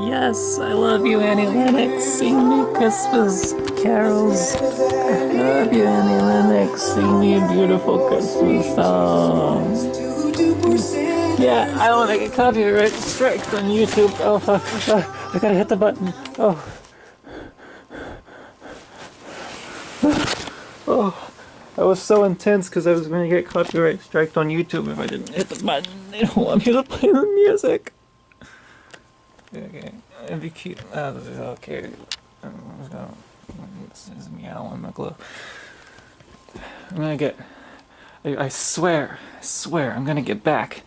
Yes, I love you, Annie Lennox. Sing me Christmas carols. I love you, Annie Lennox. Sing me a beautiful Christmas song. Yeah, I don't want to get copyright strikes on YouTube. Oh, fuck. I gotta hit the button. Oh, oh. That was so intense because I was going to get copyright striked on YouTube if I didn't hit the button. They don't want me to play the music. Okay, it'd be cute. Okay. This is meow on my glove. I'm gonna get. I swear, I'm gonna get back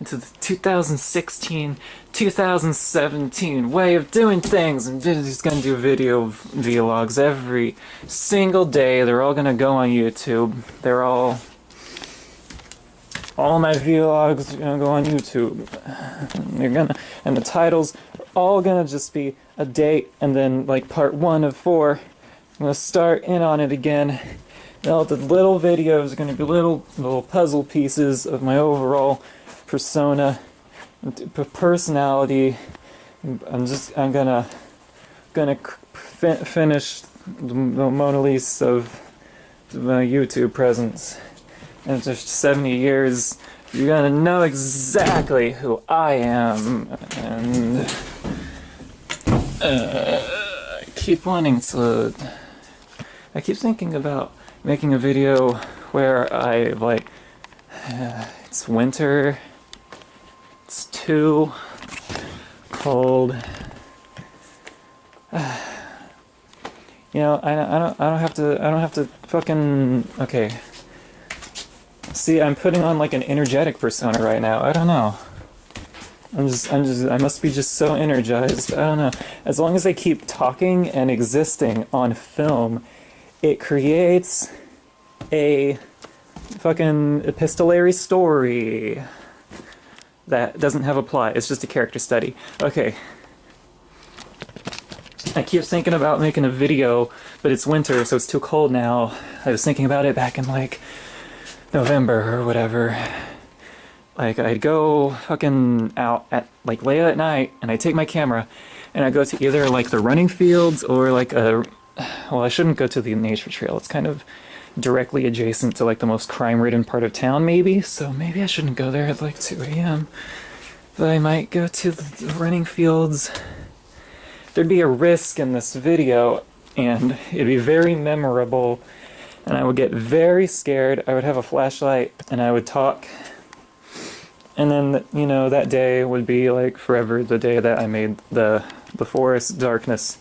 into the 2016, 2017 way of doing things, and just gonna do video vlogs every single day. They're all gonna go on YouTube. They're all my vlogs are gonna go on YouTube. And the titles are all gonna just be a date, and then like part 1 of 4. I'm gonna start in on it again. All the little videos are gonna be little puzzle pieces of my overall persona, personality. I'm gonna finish the Mona Lisa of my YouTube presence. In just 70 years, you're gonna know exactly who I am, and I keep wanting to. I keep thinking about making a video where I like. It's winter. It's too cold. You know, I don't have to fucking. Okay. See, I'm putting on like an energetic persona right now. I don't know. I must be just so energized. I don't know. As long as I keep talking and existing on film, it creates a fucking epistolary story that doesn't have a plot. It's just a character study. Okay. I keep thinking about making a video, but it's winter, so it's too cold now. I was thinking about it back in like November or whatever. Like, I'd go fucking out at like late at night, and I'd take my camera, and I'd go to either like the running fields or like a. Well, I shouldn't go to the nature trail. It's kind of directly adjacent to like the most crime-ridden part of town, maybe. So maybe I shouldn't go there at like 2 a.m. But I might go to the running fields. There'd be a risk in this video, and it'd be very memorable. And I would get very scared. I would have a flashlight, and I would talk. And then, you know, that day would be like forever the day that I made the Forest Darkness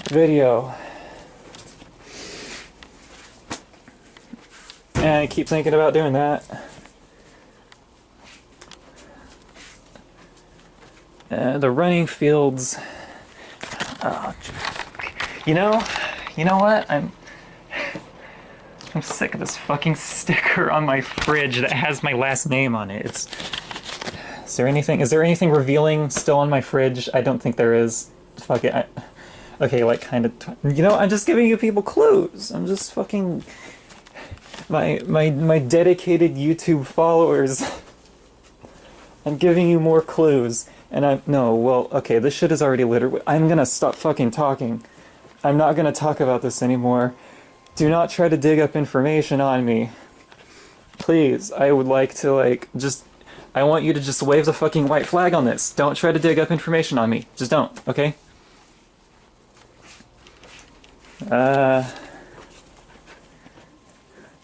video. And I keep thinking about doing that. The running fields. Oh, you know what? I'm sick of this fucking sticker on my fridge that has my last name on it. Is there anything revealing still on my fridge? I don't think there is. Fuck it. Okay, like kind of. You know, I'm just giving you people clues. I'm just fucking my dedicated YouTube followers. I'm giving you more clues, and okay, this shit is already littered. I'm gonna stop fucking talking. I'm not gonna talk about this anymore. Do not try to dig up information on me. Please, I would like to, I want you to just wave the fucking white flag on this. Don't try to dig up information on me. Just don't, okay?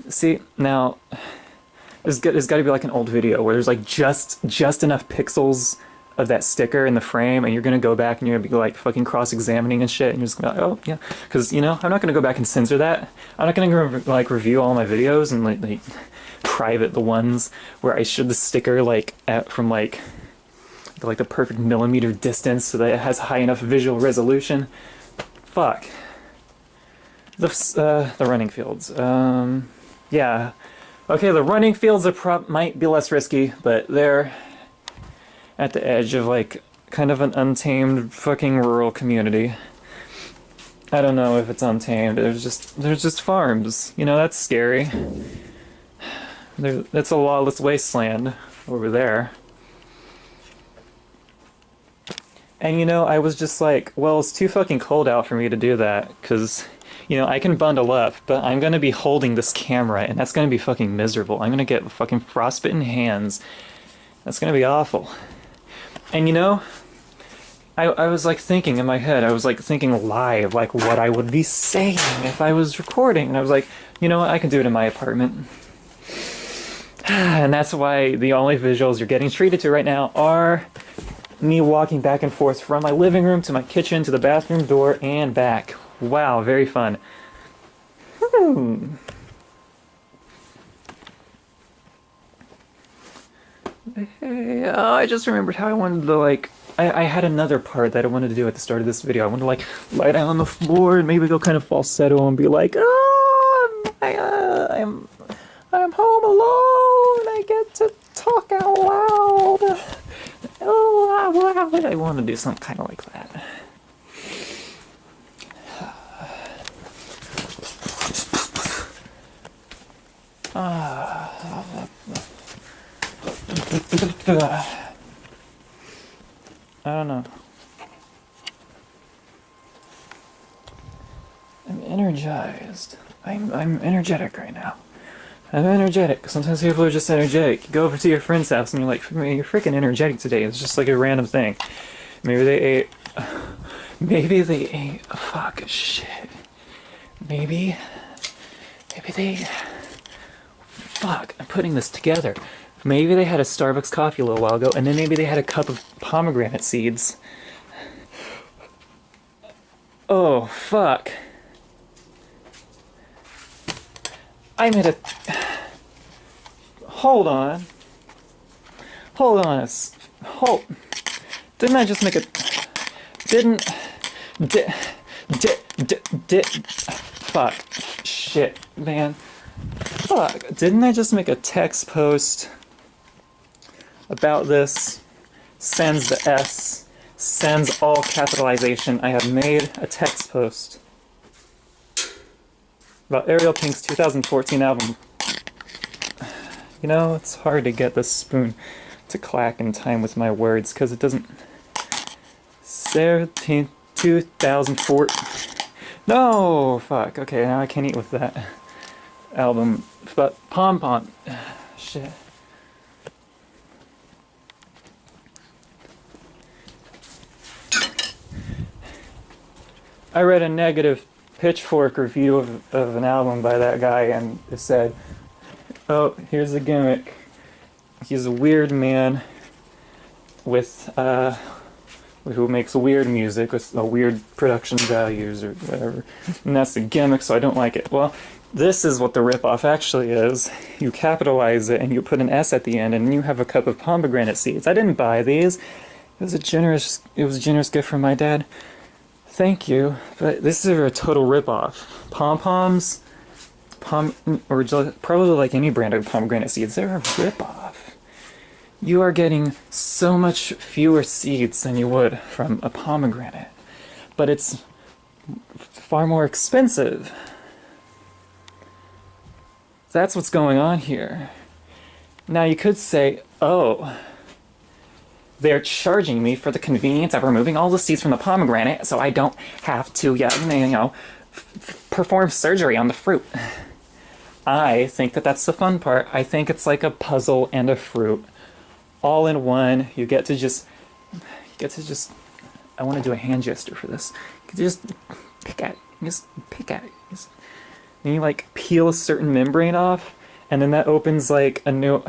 See, now, there's got to be like an old video where there's like just enough pixels of that sticker in the frame, and you're gonna go back and you're gonna be like fucking cross-examining and shit, and you're just gonna be like, oh yeah, because you know I'm not gonna go back and censor that. I'm not gonna go like review all my videos and like private the ones where I showed the sticker like from like the perfect millimeter distance so that it has high enough visual resolution. Fuck. The running fields. Yeah. Okay, the running fields might be less risky, but they're at the edge of like kind of an untamed fucking rural community. I don't know if it's untamed. There's just farms. You know, that's scary. That's a lawless wasteland over there. And you know, I was just like, well, it's too fucking cold out for me to do that, because, you know, I can bundle up, but I'm gonna be holding this camera, and that's gonna be fucking miserable. I'm gonna get fucking frostbitten hands. That's gonna be awful. And you know, I was like thinking in my head, I was like thinking live, like what I would be saying if I was recording. And I was like, you know what, I can do it in my apartment. And that's why the only visuals you're getting treated to right now are me walking back and forth from my living room to my kitchen to the bathroom door and back. Wow, very fun. Hey, I just remembered how I wanted to, like, I had another part that I wanted to do at the start of this video. I wanted to, like, lie down on the floor and maybe go kind of falsetto and be like, oh, I'm home alone. I get to talk out loud. Oh, wow. I want to do something kind of like that. I don't know. I'm energized. I'm energetic right now. I'm energetic. Sometimes people are just energetic. You go over to your friend's house and you're like, "Man, you're freaking energetic today." It's just like a random thing. Maybe they ate. Maybe they ate. Fuck shit. Maybe they. Fuck. I'm putting this together. Maybe they had a Starbucks coffee a little while ago, and then maybe they had a cup of pomegranate seeds. Oh, fuck. I made a... Hold on. Hold on. Hold... Didn't I just make a... Didn't... Fuck. Shit, man. Fuck. Didn't I just make a text post about this? Sends the S. Sends all capitalization. I have made a text post about Ariel Pink's 2014 album. You know, it's hard to get this spoon to clack in time with my words because it doesn't. 2004. No, fuck. Okay, now I can't eat with that album. But Pom Pom. Shit. I read a negative Pitchfork review of an album by that guy, and it said, oh, here's the gimmick. He's a weird man with, who makes weird music with weird production values or whatever. And that's the gimmick, so I don't like it. Well, this is what the ripoff actually is. You capitalize it and you put an S at the end and you have a cup of pomegranate seeds. I didn't buy these. It was a generous gift from my dad. Thank you, but this is a total ripoff. Pom-poms, or probably like any brand of pomegranate seeds, they're a ripoff. You are getting so much fewer seeds than you would from a pomegranate, but it's far more expensive. That's what's going on here. Now you could say, oh, they're charging me for the convenience of removing all the seeds from the pomegranate so I don't have to, perform surgery on the fruit. I think that that's the fun part. I think it's like a puzzle and a fruit all in one. You get to just, I want to do a hand gesture for this. You just pick at it. And you like peel a certain membrane off, and then that opens like a new...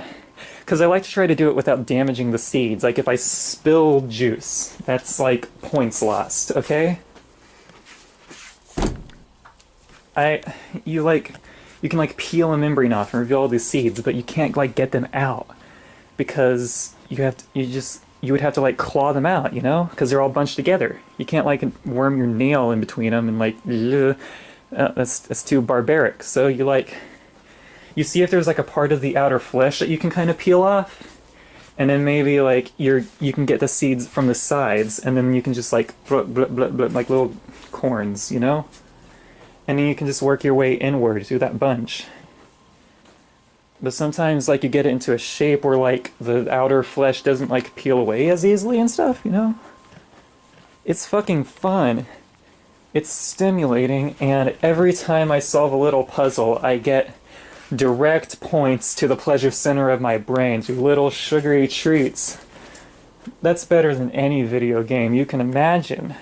Because I like to try to do it without damaging the seeds. Like if I spill juice, that's like points lost, okay? You can like peel a membrane off and reveal all these seeds, but you can't like get them out because you would have to like claw them out, you know? Because they're all bunched together. You can't like worm your nail in between them and like, that's too barbaric. So you see if there's like a part of the outer flesh that you can kind of peel off, and then maybe like you can get the seeds from the sides, and then you can just like like little corns, you know? And then you can just work your way inward through that bunch. But sometimes like you get it into a shape where like the outer flesh doesn't like peel away as easily and stuff, you know? It's fucking fun. It's stimulating, and every time I solve a little puzzle, I get direct points to the pleasure center of my brain through little sugary treats. That's better than any video game you can imagine.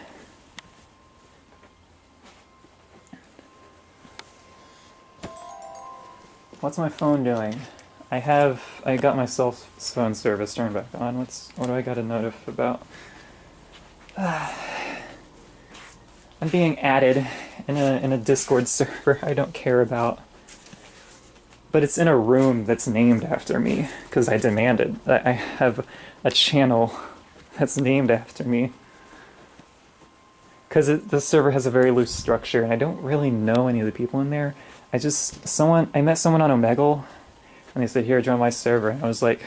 What's my phone doing? I got my cell phone service turned back on. What do I got a notif about? I'm being added in a Discord server I don't care about. But it's in a room that's named after me, because I demanded. I have a channel that's named after me. Because the server has a very loose structure, and I don't really know any of the people in there. I met someone on Omegle, and they said, here, join my server. And I was like,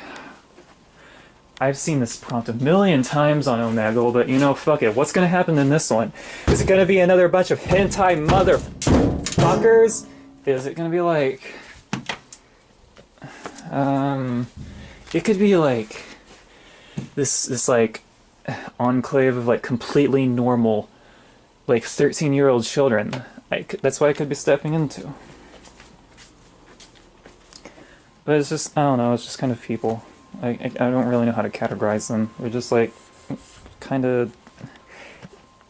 I've seen this prompt a million times on Omegle, but you know, fuck it. What's gonna happen in this one? Is it gonna be another bunch of hentai motherfuckers? Is it gonna be like... it could be like... This like, enclave of like completely normal, like 13-year-old children. That's what I could be stepping into. But it's just, I don't know, it's just kind of people. I don't really know how to categorize them. They're just like, kind of...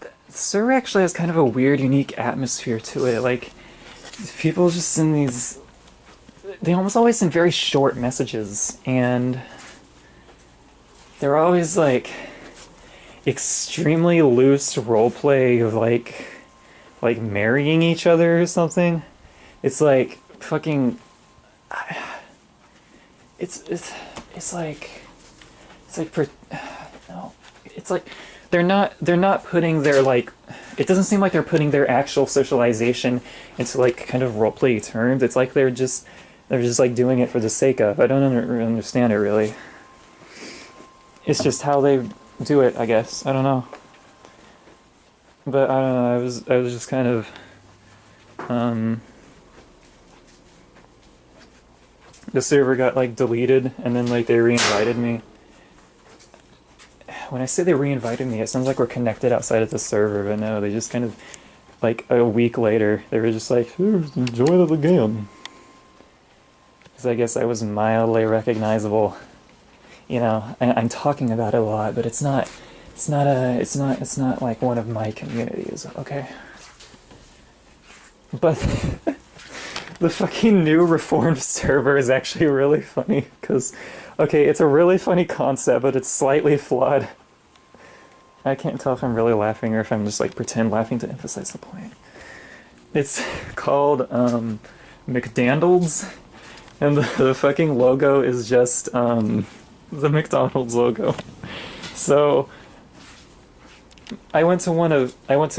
The server actually has kind of a weird, unique atmosphere to it. Like, people just send these... They almost always send very short messages, and... They're always like... extremely loose roleplay of like marrying each other or something. It's like fucking... It's like no, it's like they're not putting their like, it doesn't seem like they're putting their actual socialization into like kind of roleplay terms. It's like they're just like doing it for the sake of. I don't understand it really. It's just how they do it, I guess. I don't know. But I don't know, I was just kind of the server got like deleted, and then like they re-invited me. When I say they re-invited me, it sounds like we're connected outside of the server, but no, they just kind of, like a week later, they were just like, enjoy the game. Because I guess I was mildly recognizable. You know, I'm talking about it a lot, but it's not like one of my communities, okay? But the fucking new reformed server is actually really funny, because, okay, it's a really funny concept, but it's slightly flawed. I can't tell if I'm really laughing or if I'm just like pretend laughing to emphasize the point. It's called McDandles, and the fucking logo is just the McDonald's logo. So I went to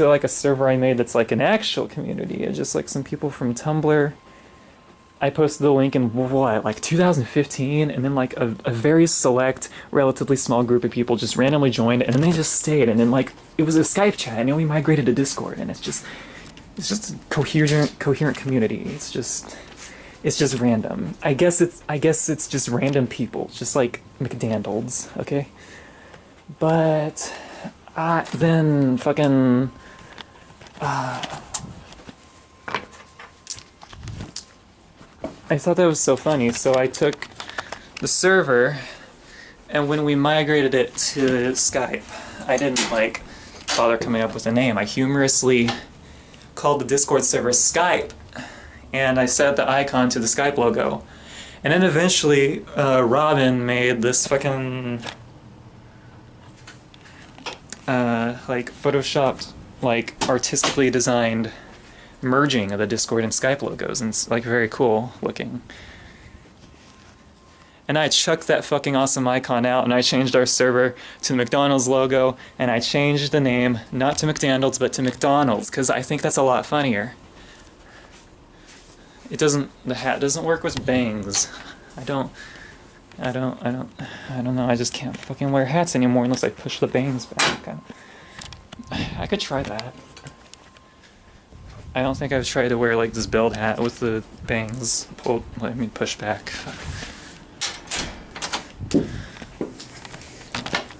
like a server I made that's like an actual community. It's just like some people from Tumblr. I posted the link in what, like 2015, and then like a very select, relatively small group of people just randomly joined, and then they just stayed, and then like it was a Skype chat, and then we migrated to Discord, and it's just a coherent community. It's just random. I guess it's just random people, just like McDonald's, okay? But then fucking I thought that was so funny, so I took the server, and when we migrated it to Skype, I didn't like bother coming up with a name. I humorously called the Discord server Skype, and I set the icon to the Skype logo. And then eventually, Robin made this fucking like photoshopped, like artistically designed merging of the Discord and Skype logos, and it's like very cool looking. And I chucked that fucking awesome icon out, and I changed our server to the McDonald's logo, and I changed the name not to McDonald's but to McDonald's, because I think that's a lot funnier. The hat doesn't work with bangs. I don't know, I just can't fucking wear hats anymore unless I push the bangs back. I could try that. I don't think I've tried to wear like this belt hat with the bangs pulled, pushed back.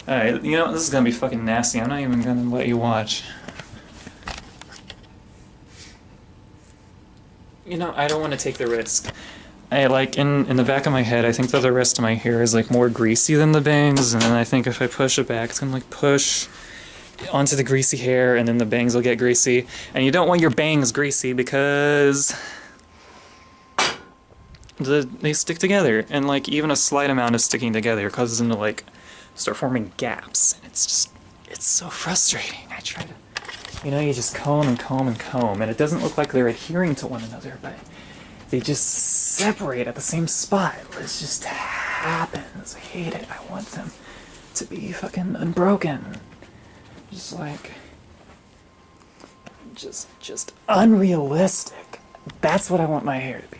Alright, you know, this is gonna be fucking nasty. I'm not even gonna let you watch. You know, I don't want to take the risk. I like, in the back of my head, I think that the rest of my hair is like more greasy than the bangs, and then I think if I push it back, it's gonna like push onto the greasy hair, and then the bangs will get greasy. And you don't want your bangs greasy because they stick together, and like even a slight amount of sticking together causes them to like start forming gaps, and it's so frustrating. I try to, you know, you just comb and comb and comb, and it doesn't look like they're adhering to one another, but they just separate at the same spot. It just happens. I hate it. I want them to be fucking unbroken. Just like, just unrealistic. That's what I want my hair to be.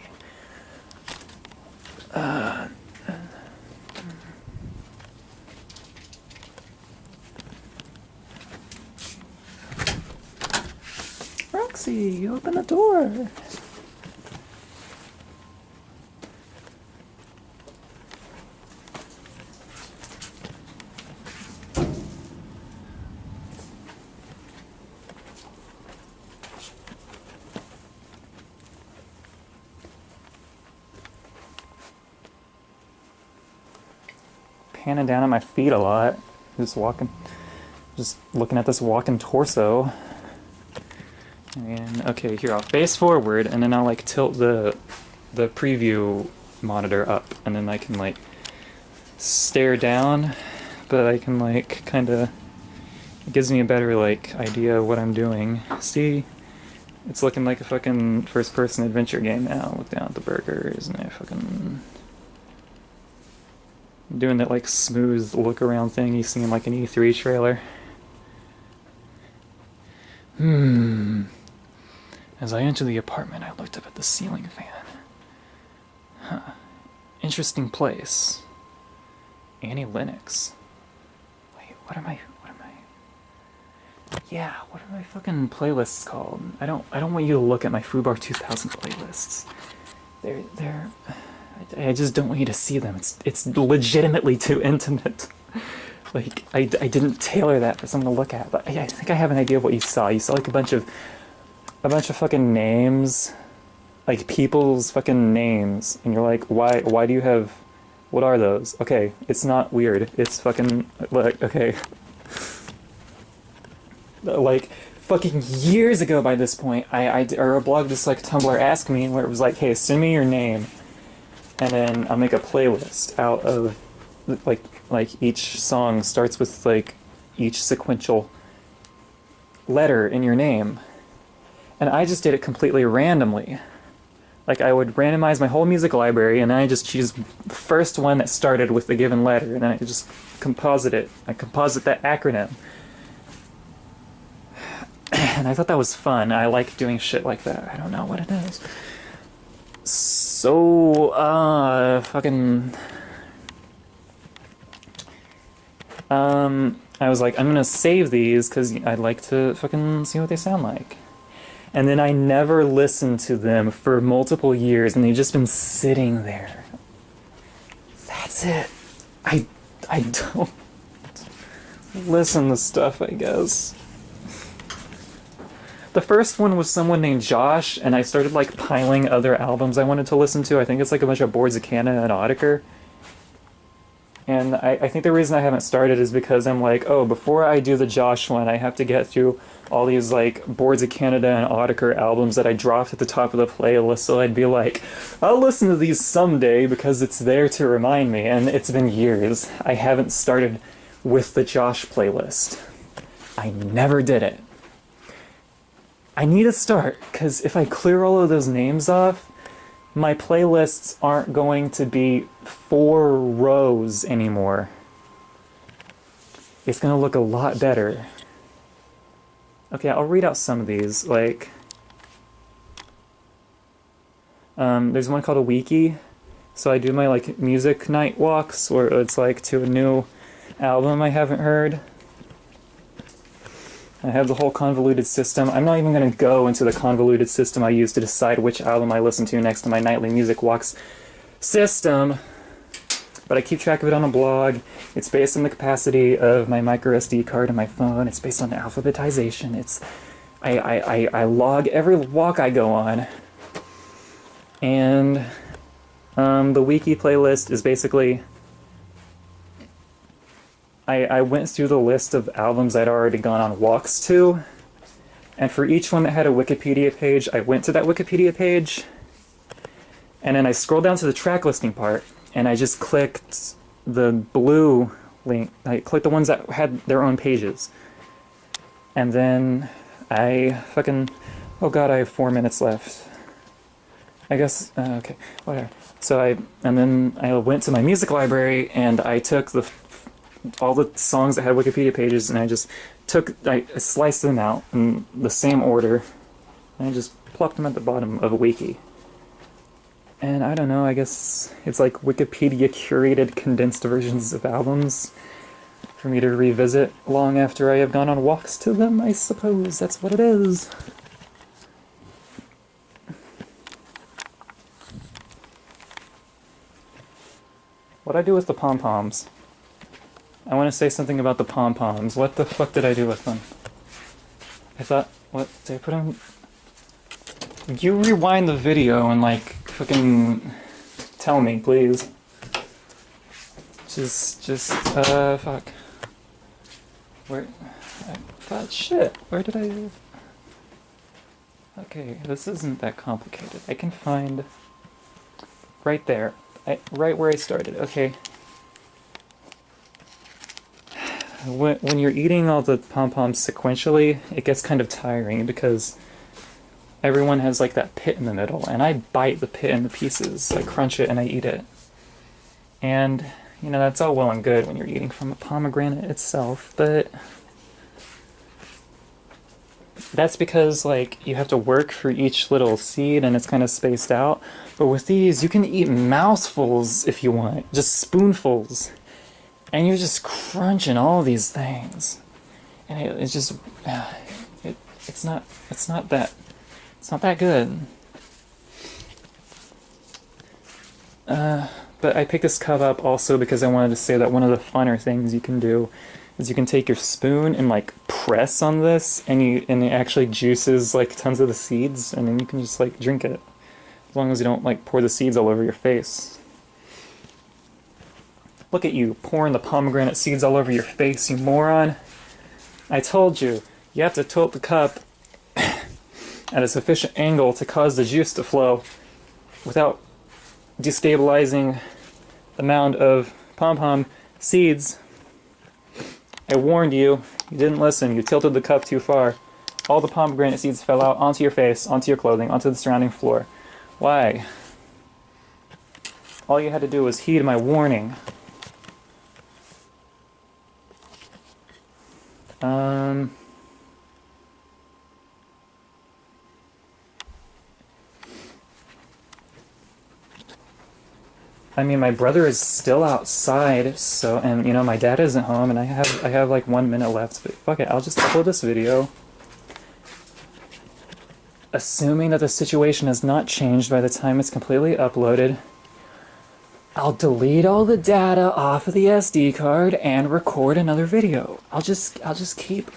Roxy, open the door. Panning down at my feet a lot. Just looking at this walking torso. And okay, here I'll face forward, and then I'll like tilt the preview monitor up, and then I can like stare down, but I can like kind of, it gives me a better like idea of what I'm doing. See, it's looking like a fucking first-person adventure game now. Look down at the burgers, and I fucking doing that like smooth look around thing you see in like an E3 trailer. As I entered the apartment, I looked up at the ceiling fan. Huh. Interesting place. Annie Lennox. Wait, what am I... Yeah, what are my fucking playlists called? I don't want you to look at my Fubar 2000 playlists. They're... I just don't want you to see them. It's legitimately too intimate. Like, I didn't tailor that for someone to look at, but I think I have an idea of what you saw. You saw like a bunch of fucking names, like people's fucking names, and you're like, why do you have, what are those? Okay, it's not weird. It's fucking, like, okay. Like, fucking years ago by this point, I or a blog just like Tumblr Ask Me, where it was like, hey, send me your name, and then I'll make a playlist out of, like each song starts with like each sequential letter in your name. And I just did it completely randomly. Like, I would randomize my whole music library, and then I just choose the first one that started with the given letter, and then I just composite it. I composite that acronym. And I thought that was fun. I like doing shit like that. I don't know what it is. So, fucking... I was like, I'm gonna save these, because I'd like to fucking see what they sound like. And then I never listened to them for multiple years, and they've just been sitting there. That's it. I don't listen to stuff, I guess. The first one was someone named Josh, and I started like piling other albums I wanted to listen to. I think it's like a bunch of Boards of Canada and Autechre. And I think the reason I haven't started is because I'm like, oh, before I do the Josh one, I have to get through all these like Boards of Canada and Autechre albums that I dropped at the top of the playlist, so I'd be like, I'll listen to these someday because it's there to remind me, and it's been years. I haven't started with the Josh playlist. I never did it. I need to start, because if I clear all of those names off, my playlists aren't going to be 4 rows anymore. It's going to look a lot better. Okay, I'll read out some of these. Like, there's one called a wiki. So I do my like music night walks, where it's like to a new album I haven't heard. I have the whole convoluted system. I'm not even going to go into the convoluted system I use to decide which album I listen to next to my nightly music walks system. but I keep track of it on a blog. It's based on the capacity of my micro SD card and my phone. It's based on alphabetization. I log every walk I go on. And the wiki playlist is basically... I went through the list of albums I'd already gone on walks to, and for each one that had a Wikipedia page, I went to that Wikipedia page, and then I scrolled down to the track listing part, and I just clicked the blue link. I clicked the ones that had their own pages. And then I fucking... Oh god, I have 4 minutes left. I guess... okay, whatever. So then I went to my music library, and I took all the songs that had Wikipedia pages, and I sliced them out in the same order, and I just plopped them at the bottom of a wiki. And I don't know, I guess it's like Wikipedia curated condensed versions of albums for me to revisit long after I have gone on walks to them, I suppose. That's what it is. What'd I do with the pom-poms? I want to say something about the pom-poms. What the fuck did I do with them? I thought... What? Did I put them... You rewind the video and, like, fucking... tell me, please. Fuck. Where... shit. Where did I... Okay, this isn't that complicated. I can find... Right there. Right where I started. Okay. When you're eating all the pom-poms sequentially, it gets kind of tiring because everyone has like that pit in the middle, and I bite the pit into pieces. I crunch it and I eat it. And, you know, that's all well and good when you're eating from a pomegranate itself, but that's because, like, you have to work for each little seed and it's kind of spaced out. But with these, you can eat mouthfuls if you want, just spoonfuls. And you're just crunching all these things, and it's just it's not that good. But I picked this cup up also because I wanted to say that one of the funner things you can do is you can take your spoon and like press on this, and it actually juices like tons of the seeds, and then you can just like drink it, as long as you don't like pour the seeds all over your face. Look at you, pouring the pomegranate seeds all over your face, you moron. I told you, you have to tilt the cup at a sufficient angle to cause the juice to flow without destabilizing the mound of pom-pom seeds. I warned you, you didn't listen, you tilted the cup too far. All the pomegranate seeds fell out onto your face, onto your clothing, onto the surrounding floor. Why? All you had to do was heed my warning. I mean, my brother is still outside, so, and you know, my dad isn't home, and I have like 1 minute left, but fuck it, I'll just upload this video. Assuming that the situation has not changed by the time it's completely uploaded, I'll delete all the data off of the SD card and record another video. I'll just keep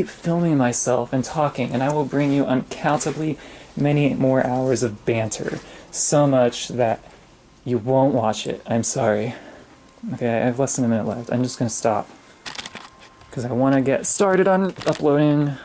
filming myself and talking, and I will bring you uncountably many more hours of banter. So much that you won't watch it. I'm sorry. Okay, I have less than a minute left. I'm just gonna stop, because I want to get started on uploading